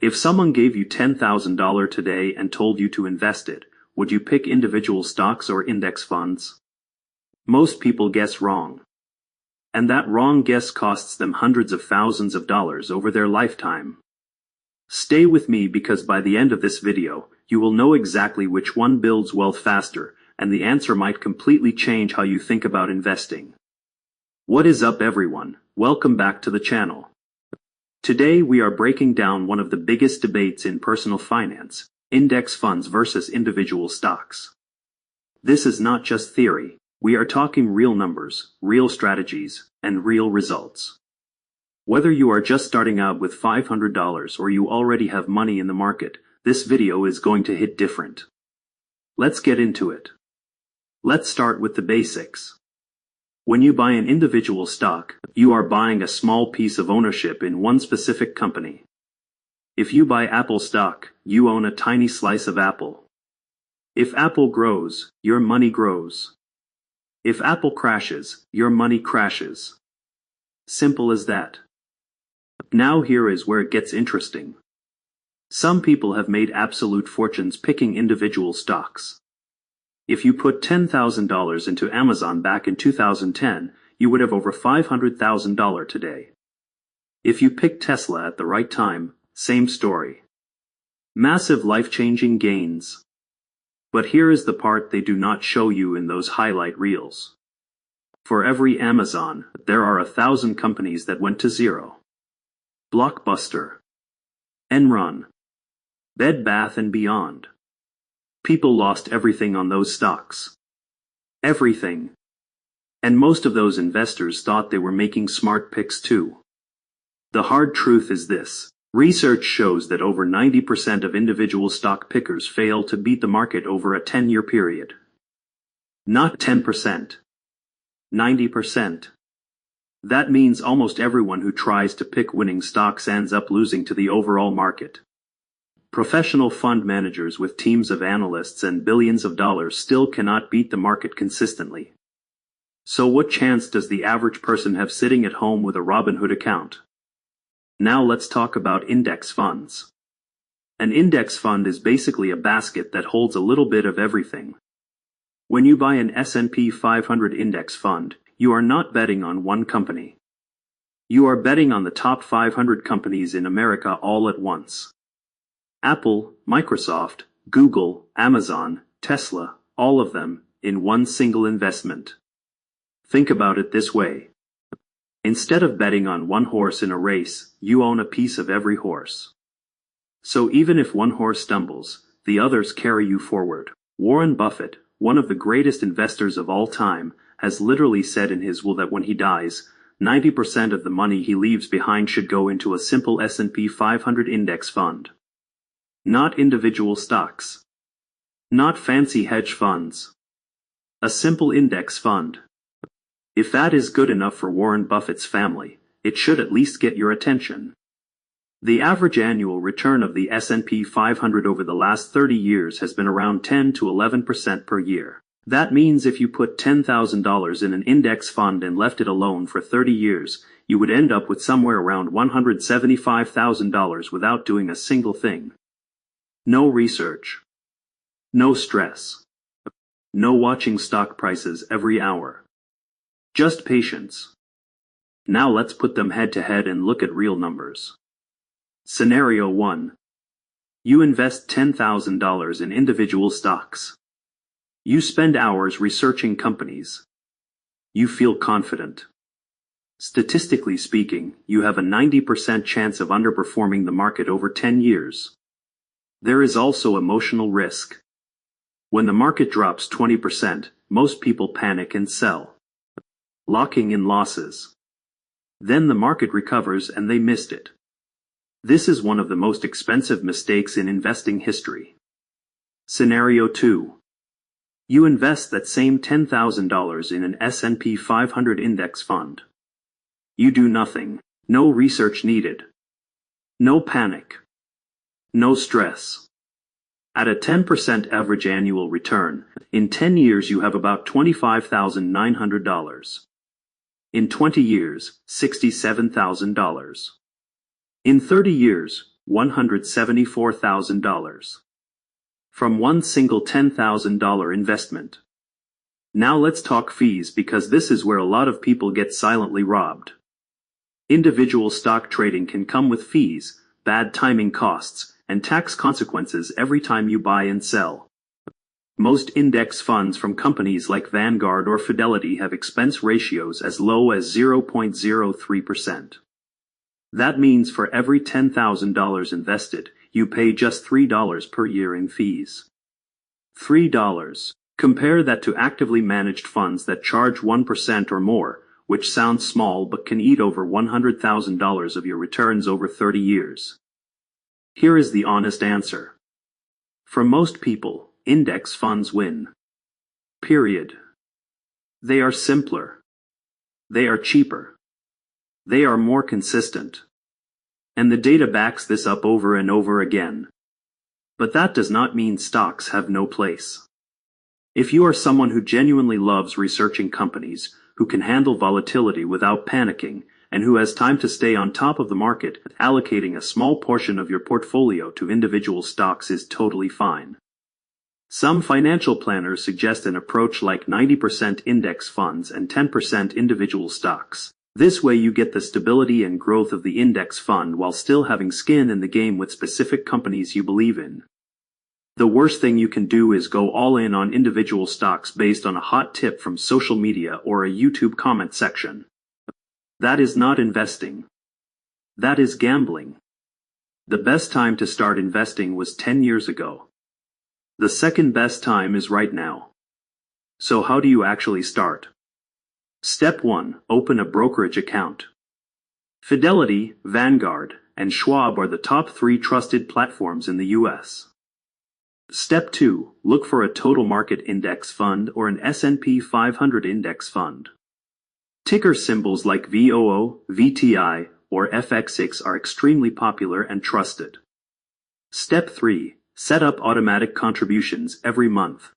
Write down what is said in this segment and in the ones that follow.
If someone gave you $10,000 today and told you to invest it, would you pick individual stocks or index funds? Most people guess wrong. And that wrong guess costs them hundreds of thousands of dollars over their lifetime. Stay with me because by the end of this video, you will know exactly which one builds wealth faster, and the answer might completely change how you think about investing. What is up, everyone? Welcome back to the channel. Today we are breaking down one of the biggest debates in personal finance, index funds versus individual stocks. This is not just theory. We are talking real numbers, real strategies, and real results. Whether you are just starting out with $500 or you already have money in the market, this video is going to hit different. Let's get into it. Let's start with the basics. When you buy an individual stock, you are buying a small piece of ownership in one specific company. If you buy Apple stock, you own a tiny slice of Apple. If Apple grows, your money grows. If Apple crashes, your money crashes. Simple as that. Now here is where it gets interesting. Some people have made absolute fortunes picking individual stocks. If you put $10,000 into Amazon back in 2010, you would have over $500,000 today. If you picked Tesla at the right time, same story. Massive life-changing gains. But here is the part they do not show you in those highlight reels. For every Amazon, there are 1,000 companies that went to zero. Blockbuster, Enron, Bed Bath & Beyond. People lost everything on those stocks. Everything. And most of those investors thought they were making smart picks too. The hard truth is this. Research shows that over 90% of individual stock pickers fail to beat the market over a 10-year period. Not 10%. 90%. That means almost everyone who tries to pick winning stocks ends up losing to the overall market. Professional fund managers with teams of analysts and billions of dollars still cannot beat the market consistently. So what chance does the average person have sitting at home with a Robinhood account? Now let's talk about index funds. An index fund is basically a basket that holds a little bit of everything. When you buy an S&P 500 index fund, you are not betting on one company. You are betting on the top 500 companies in America all at once. Apple, Microsoft, Google, Amazon, Tesla, all of them, in one single investment. Think about it this way. Instead of betting on one horse in a race, you own a piece of every horse. So even if one horse stumbles, the others carry you forward. Warren Buffett, one of the greatest investors of all time, has literally said in his will that when he dies, 90% of the money he leaves behind should go into a simple S&P 500 index fund. Not individual stocks. Not fancy hedge funds. A simple index fund. If that is good enough for Warren Buffett's family, it should at least get your attention. The average annual return of the S&P 500 over the last 30 years has been around 10 to 11% per year. That means if you put $10,000 in an index fund and left it alone for 30 years, you would end up with somewhere around $175,000 without doing a single thing. No research. No stress. No watching stock prices every hour. Just patience. Now let's put them head to head and look at real numbers. Scenario 1. You invest $10,000 in individual stocks. You spend hours researching companies. You feel confident. Statistically speaking, you have a 90% chance of underperforming the market over 10 years. There is also emotional risk. When the market drops 20%, most people panic and sell, locking in losses. Then the market recovers and they missed it. This is one of the most expensive mistakes in investing history. Scenario 2. You invest that same $10,000 in an S&P 500 index fund. You do nothing. No research needed. No panic. No stress. At a 10% average annual return, in 10 years you have about $25,900. In 20 years, $67,000. In 30 years, $174,000. From one single $10,000 investment. Now let's talk fees, because this is where a lot of people get silently robbed. Individual stock trading can come with fees, bad timing costs, and tax consequences every time you buy and sell. Most index funds from companies like Vanguard or Fidelity have expense ratios as low as 0.03%. That means for every $10,000 invested, you pay just $3 per year in fees. $3. Compare that to actively managed funds that charge 1% or more, which sounds small but can eat over $100,000 of your returns over 30 years. Here is the honest answer. For most people, index funds win. Period. They are simpler. They are cheaper. They are more consistent. And the data backs this up over and over again. But that does not mean stocks have no place. If you are someone who genuinely loves researching companies, who can handle volatility without panicking, and who has time to stay on top of the market, allocating a small portion of your portfolio to individual stocks is totally fine. Some financial planners suggest an approach like 90% index funds and 10% individual stocks. This way you get the stability and growth of the index fund while still having skin in the game with specific companies you believe in. The worst thing you can do is go all in on individual stocks based on a hot tip from social media or a YouTube comment section. That is not investing. That is gambling. The best time to start investing was 10 years ago. The second best time is right now. So how do you actually start? Step 1. Open a brokerage account. Fidelity, Vanguard, and Schwab are the top 3 trusted platforms in the US. Step 2. Look for a total market index fund or an S&P 500 index fund. Ticker symbols like VOO, VTI, or FXX are extremely popular and trusted. Step 3. Set up automatic contributions every month.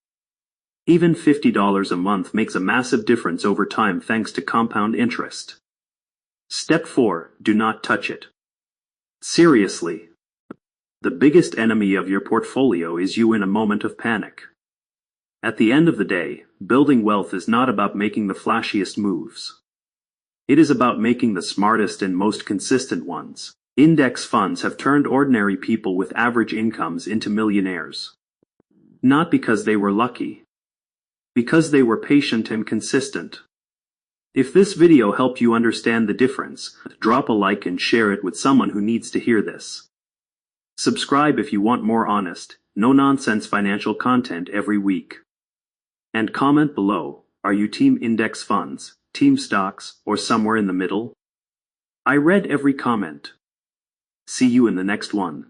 Even $50 a month makes a massive difference over time thanks to compound interest. Step 4. Do not touch it. Seriously. The biggest enemy of your portfolio is you in a moment of panic. At the end of the day, building wealth is not about making the flashiest moves. It is about making the smartest and most consistent ones. Index funds have turned ordinary people with average incomes into millionaires. Not because they were lucky. Because they were patient and consistent. If this video helped you understand the difference, drop a like and share it with someone who needs to hear this. Subscribe if you want more honest, no-nonsense financial content every week. And comment below, are you team index funds, team stocks, or somewhere in the middle? I read every comment. See you in the next one.